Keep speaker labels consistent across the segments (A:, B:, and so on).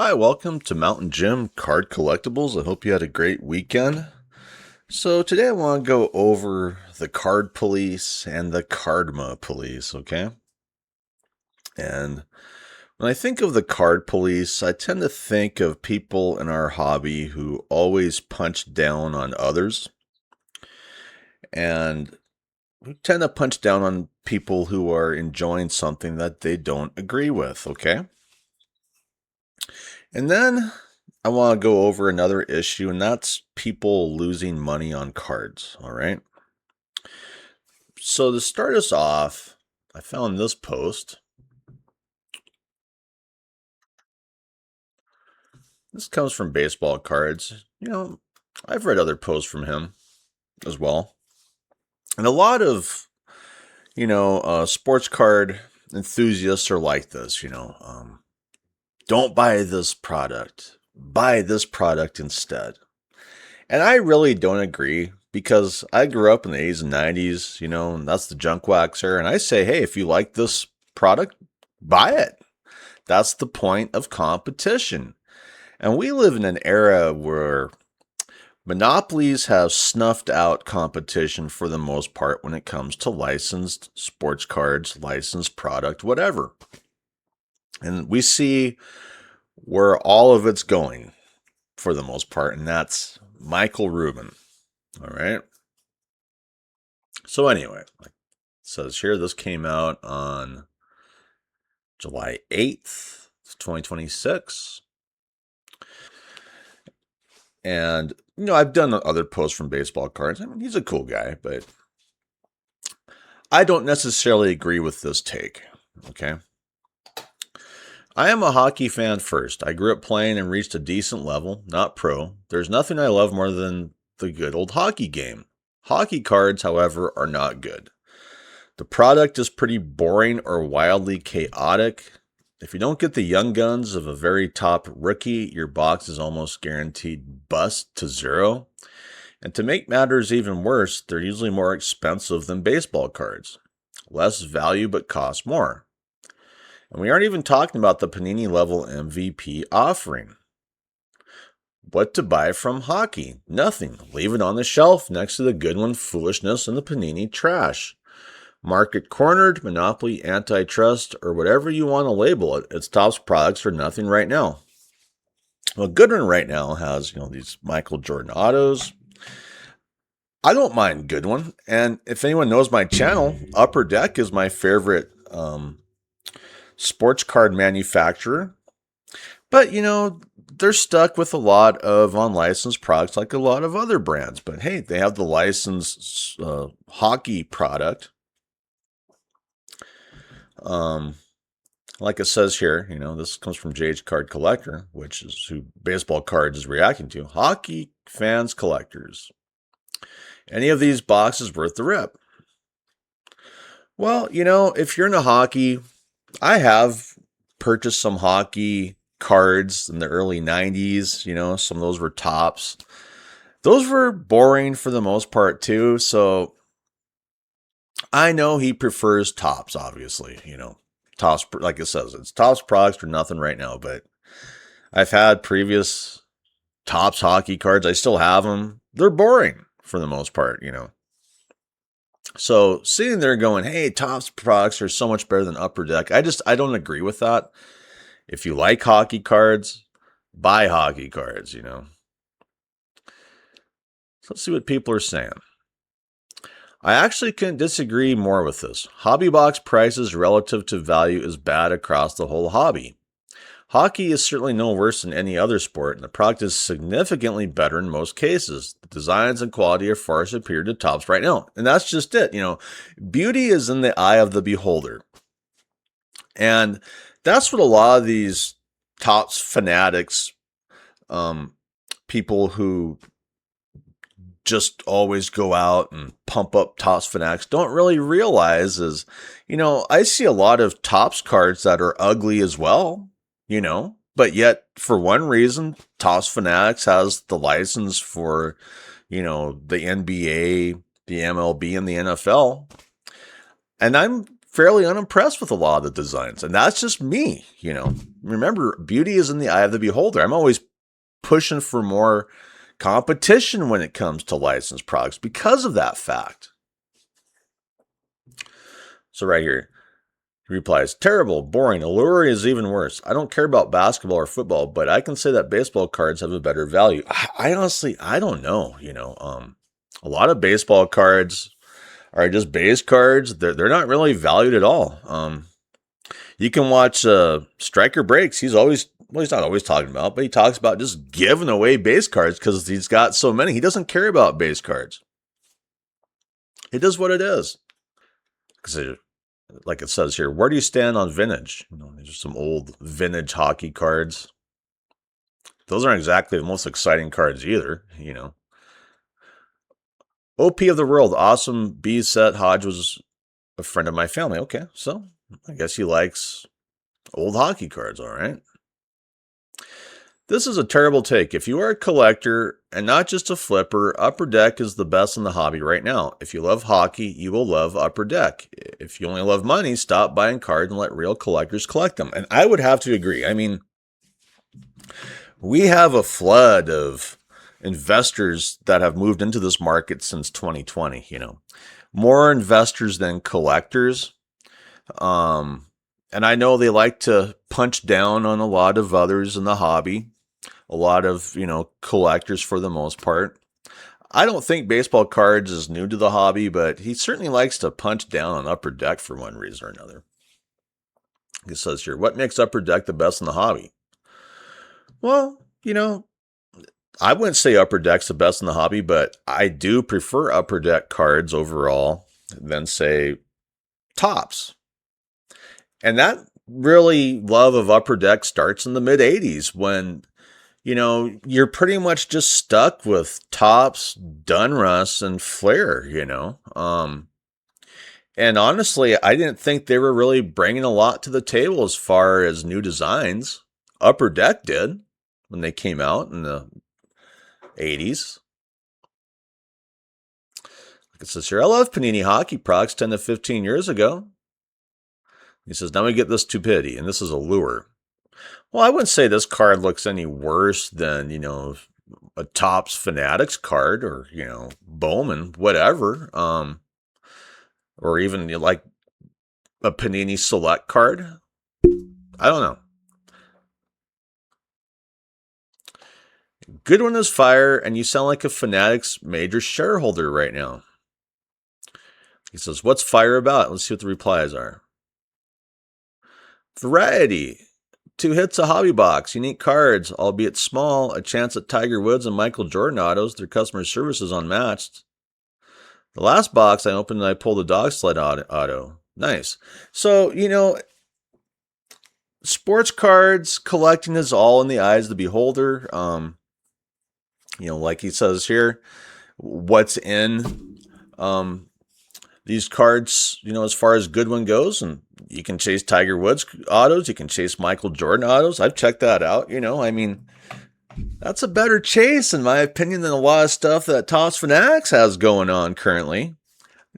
A: Hi, welcome to Mountain Jim Card Collectibles. I hope you had a great weekend. So today I want to go over the Card Police and the Cardma Police, okay? And when I think of the Card Police, I tend to think of people in our hobby who always punch down on others. And we tend to punch down on people who are enjoying something that they don't agree with, okay? And then I want to go over another issue, and that's people losing money on cards, all right? So to start us off, I found this post. This comes from Baseball Cards. I've read other posts from him as well. And a lot of, sports card enthusiasts are like this, don't buy this product. Buy this product instead. And I really don't agree because I grew up in the 80s and 90s, and that's the junk waxer. And I say, hey, if you like this product, buy it. That's the point of competition. And we live in an era where monopolies have snuffed out competition for the most part when it comes to licensed sports cards, licensed product, whatever. And we see where all of it's going for the most part, and that's Michael Rubin. All right. So anyway, it says here this came out on July 8th, 2026. And, I've done other posts from Baseball Cards. I mean, he's a cool guy, but I don't necessarily agree with this take. Okay. I am a hockey fan first. I grew up playing and reached a decent level, not pro. There's nothing I love more than the good old hockey game. Hockey cards, however, are not good. The product is pretty boring or wildly chaotic. If you don't get the young guns of a very top rookie, your box is almost guaranteed bust to zero. And to make matters even worse, they're usually more expensive than baseball cards. Less value but cost more. And we aren't even talking about the Panini level MVP offering. What to buy from hockey? Nothing. Leave it on the shelf next to the Goodwin foolishness and the Panini trash. Market cornered, monopoly, antitrust, or whatever you want to label it. Its Topps products are nothing right now. Well, Goodwin right now has, these Michael Jordan autos. I don't mind Goodwin. And if anyone knows my channel, Upper Deck is my favorite sports card manufacturer. But, they're stuck with a lot of unlicensed products like a lot of other brands. But hey, they have the licensed hockey product. Like it says here, this comes from JH Card Collector, which is who Baseball Cards is reacting to. Hockey fans, collectors. Any of these boxes worth the rip? Well, if you're into hockey, I have purchased some hockey cards in the early 90s. Some of those were Topps. Those were boring for the most part too. So I know he prefers Topps, obviously, Topps, like it says, it's Topps products or nothing right now, but I've had previous Topps hockey cards. I still have them. They're boring for the most part, So sitting there going, hey, Topps products are so much better than Upper Deck. I don't agree with that. If you like hockey cards, buy hockey cards, So let's see what people are saying. I actually couldn't disagree more with this. Hobby box prices relative to value is bad across the whole hobby. Hockey is certainly no worse than any other sport, and the product is significantly better in most cases. The designs and quality are far superior to Topps right now. And that's just it. Beauty is in the eye of the beholder. And that's what a lot of these Topps fanatics, people who just always go out and pump up Topps fanatics don't really realize is, I see a lot of Topps cards that are ugly as well, but yet for one reason, Topps fanatics has the license for, the NBA, the MLB, and the NFL. And I'm fairly unimpressed with a lot of the designs. And that's just me, Remember, beauty is in the eye of the beholder. I'm always pushing for more competition when it comes to licensed products because of that fact. So right here, he replies, terrible, boring, allure is even worse. I don't care about basketball or football, but I can say that baseball cards have a better value. I honestly, I don't know, a lot of baseball cards are just base cards. They're not really valued at all. You can watch Striker Breaks. He's not always talking about, but he talks about just giving away base cards because he's got so many. He doesn't care about base cards. It is what it is. Because like it says here, where do you stand on vintage? These are some old vintage hockey cards. Those aren't exactly the most exciting cards either, OP of the world, awesome B set. Hodge was a friend of my family. Okay, so I guess he likes old hockey cards, all right. This is a terrible take. If you are a collector and not just a flipper, Upper Deck is the best in the hobby right now. If you love hockey, you will love Upper Deck. If you only love money, stop buying cards and let real collectors collect them. And I would have to agree. I mean, we have a flood of investors that have moved into this market since 2020, more investors than collectors. And I know they like to punch down on a lot of others in the hobby, a lot of, collectors for the most part. I don't think baseball cards is new to the hobby, but he certainly likes to punch down on Upper Deck for one reason or another. It says here, what makes Upper Deck the best in the hobby? Well, I wouldn't say Upper Deck's the best in the hobby, but I do prefer Upper Deck cards overall than, say, Topps. And that really love of Upper Deck starts in the mid-'80s when, you're pretty much just stuck with Topps, Donruss, and Flair, And honestly, I didn't think they were really bringing a lot to the table as far as new designs. Upper Deck did when they came out in the 80s. Like it says here, I love Panini hockey products 10 to 15 years ago. He says, now we get this stupidity, and this is Allure. Well, I wouldn't say this card looks any worse than, a Topps Fanatics card or, Bowman, whatever. Or even like a Panini Select card. I don't know. Goodwin is fire, and you sound like a Fanatics major shareholder right now. He says, what's fire about? Let's see what the replies are. Variety. 2 hits a hobby box, unique cards, albeit small, a chance at Tiger Woods and Michael Jordan autos. Their customer service is unmatched. The last box I opened and I pulled a dog sled auto. Nice. So, sports cards collecting is all in the eyes of the beholder. Like he says here, what's in these cards, as far as Goodwin goes, and you can chase Tiger Woods autos, you can chase Michael Jordan autos. I've checked that out. That's a better chase, in my opinion, than a lot of stuff that Topps Fanatics has going on currently.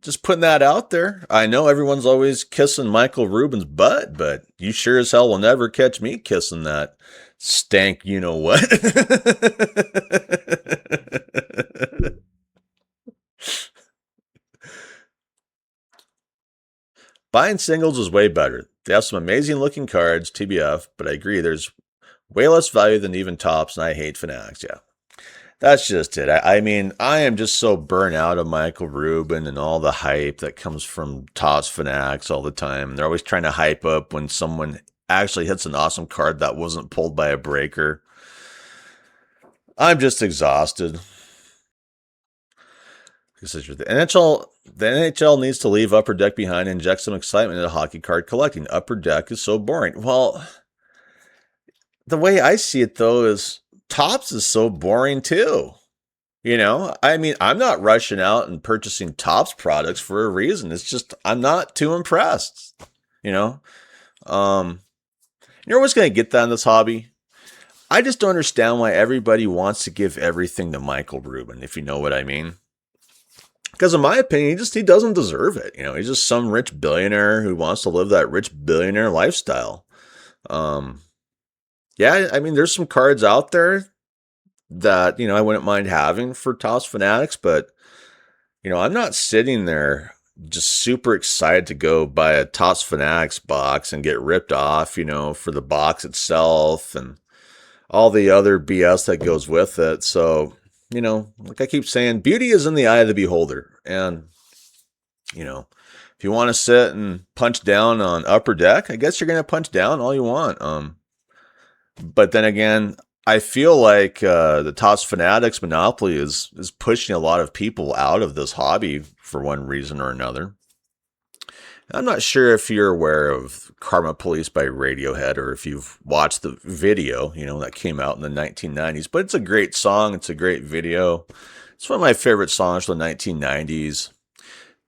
A: Just putting that out there. I know everyone's always kissing Michael Rubin's butt, but you sure as hell will never catch me kissing that stank you-know-what. Buying singles is way better. They have some amazing looking cards, TBF, but I agree there's way less value than even Topps, and I hate Fanatics, yeah. That's just it. I mean, I am just so burnt out of Michael Rubin and all the hype that comes from Topps Fanatics all the time. They're always trying to hype up when someone actually hits an awesome card that wasn't pulled by a breaker. I'm just exhausted. The NHL needs to leave Upper Deck behind and inject some excitement into hockey card collecting. Upper Deck is so boring. Well, the way I see it, though, is Topps is so boring, too. I'm not rushing out and purchasing Topps products for a reason. It's just I'm not too impressed. You're always going to get that in this hobby. I just don't understand why everybody wants to give everything to Michael Rubin, if you know what I mean. Because in my opinion, he doesn't deserve it. He's just some rich billionaire who wants to live that rich billionaire lifestyle. Yeah, I mean, there's some cards out there that, I wouldn't mind having for Topps Fanatics, but, I'm not sitting there just super excited to go buy a Topps Fanatics box and get ripped off, for the box itself and all the other BS that goes with it. So, like I keep saying, beauty is in the eye of the beholder. And, if you want to sit and punch down on Upper Deck, I guess you're going to punch down all you want. But then again, I feel like the Topps Fanatics monopoly is pushing a lot of people out of this hobby for one reason or another. I'm not sure if you're aware of Karma Police by Radiohead or if you've watched the video, that came out in the 1990s. But it's a great song. It's a great video. It's one of my favorite songs from the 1990s.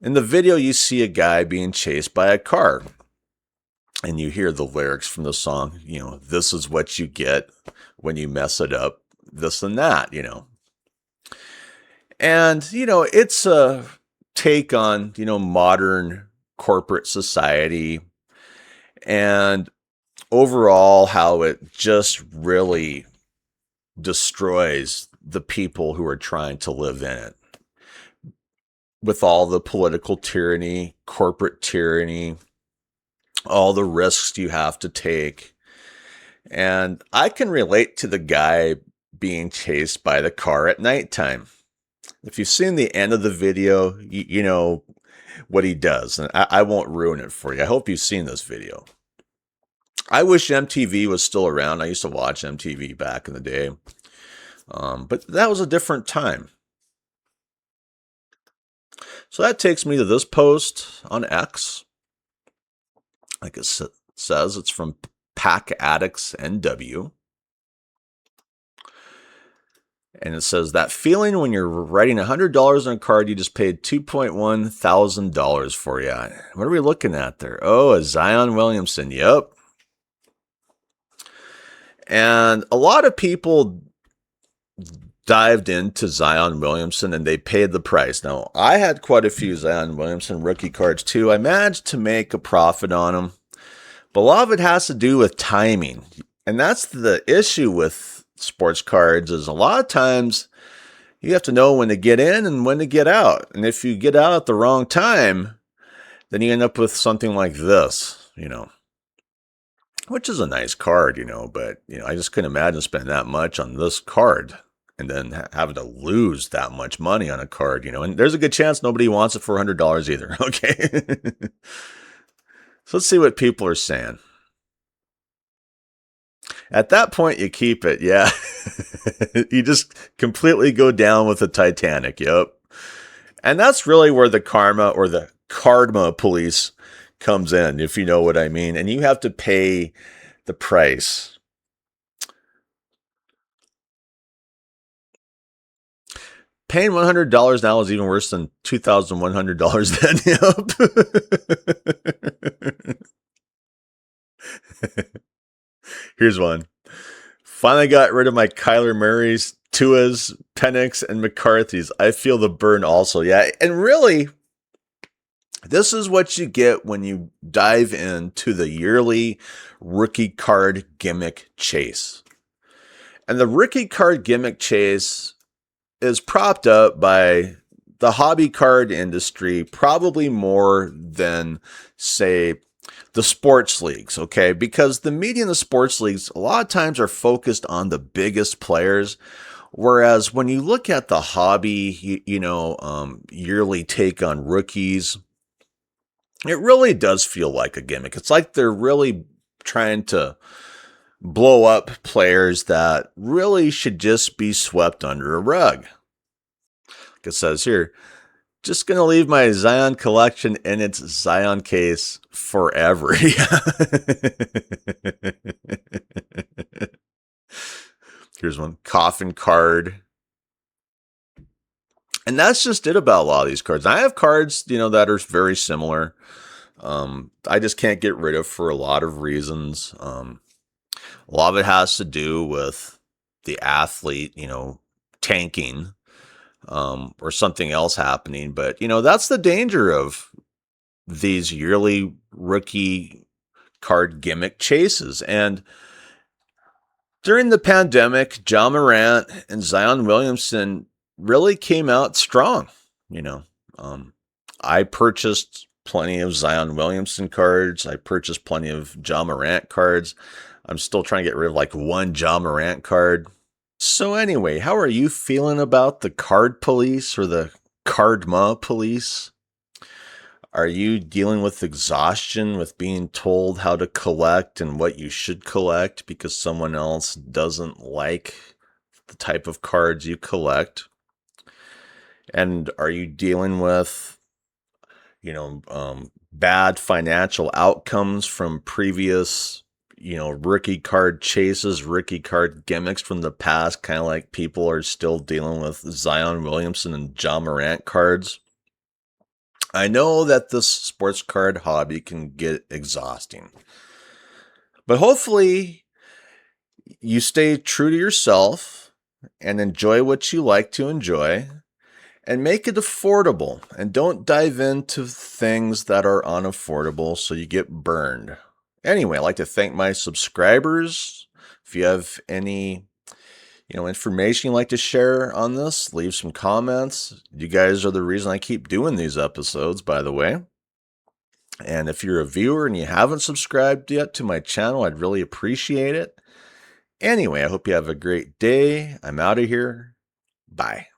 A: In the video, you see a guy being chased by a car. And you hear the lyrics from the song, this is what you get when you mess it up, this and that, And, it's a take on, modern corporate society and overall how it just really destroys the people who are trying to live in it. With all the political tyranny, corporate tyranny, all the risks you have to take. And I can relate to the guy being chased by the car at nighttime. If you've seen the end of the video, you know what he does. And I won't ruin it for you. I hope you've seen this video. I wish MTV was still around. I used to watch MTV back in the day. But that was a different time. So that takes me to this post on X. Like it says, it's from Pack Addicts NW. And it says, that feeling when you're writing $100 on a card you just paid $2.1 thousand for. Yeah. What are we looking at there? Oh, a Zion Williamson. Yep. And a lot of people dived into Zion Williamson and they paid the price. Now, I had quite a few Zion Williamson rookie cards too. I managed to make a profit on them. But a lot of it has to do with timing. And that's the issue with sports cards, is a lot of times you have to know when to get in and when to get out. And if you get out at the wrong time, then you end up with something like this, which is a nice card, but, I just couldn't imagine spending that much on this card and then having to lose that much money on a card, and there's a good chance nobody wants it for $100 either. Okay. So let's see what people are saying. At that point, you keep it. Yeah. You just completely go down with the Titanic. Yep. And that's really where the karma or the Karma Police comes in, if you know what I mean. And you have to pay the price. Paying $100 now is even worse than $2,100 then. Yep. Here's one. Finally got rid of my Kyler Murray's, Tua's, Penix, and McCarthy's. I feel the burn also. Yeah, and really, this is what you get when you dive into the yearly rookie card gimmick chase. And the rookie card gimmick chase is propped up by the hobby card industry, probably more than, say, the sports leagues, okay? Because the media in the sports leagues a lot of times are focused on the biggest players, whereas when you look at the hobby, yearly take on rookies, it really does feel like a gimmick. It's like they're really trying to blow up players that really should just be swept under a rug. Like it says here, just going to leave my Zion collection in its Zion case forever. Here's one, coffin card. And that's just it about a lot of these cards. I have cards, that are very similar. I just can't get rid of for a lot of reasons. A lot of it has to do with the athlete, tanking. or something else happening. But, that's the danger of these yearly rookie card gimmick chases. And during the pandemic, Ja Morant and Zion Williamson really came out strong. I purchased plenty of Zion Williamson cards. I purchased plenty of Ja Morant cards. I'm still trying to get rid of like one Ja Morant card. So anyway, how are you feeling about the card police or the cardma police? Are you dealing with exhaustion with being told how to collect and what you should collect because someone else doesn't like the type of cards you collect? And are you dealing with, bad financial outcomes from previous, rookie card chases, rookie card gimmicks from the past, kind of like people are still dealing with Zion Williamson and Ja Morant cards? I know that this sports card hobby can get exhausting, but hopefully you stay true to yourself and enjoy what you like to enjoy and make it affordable, and don't dive into things that are unaffordable so you get burned. Anyway, I'd like to thank my subscribers. If you have any information you'd like to share on this, leave some comments. You guys are the reason I keep doing these episodes, by the way. And if you're a viewer and you haven't subscribed yet to my channel, I'd really appreciate it. Anyway, I hope you have a great day. I'm out of here. Bye.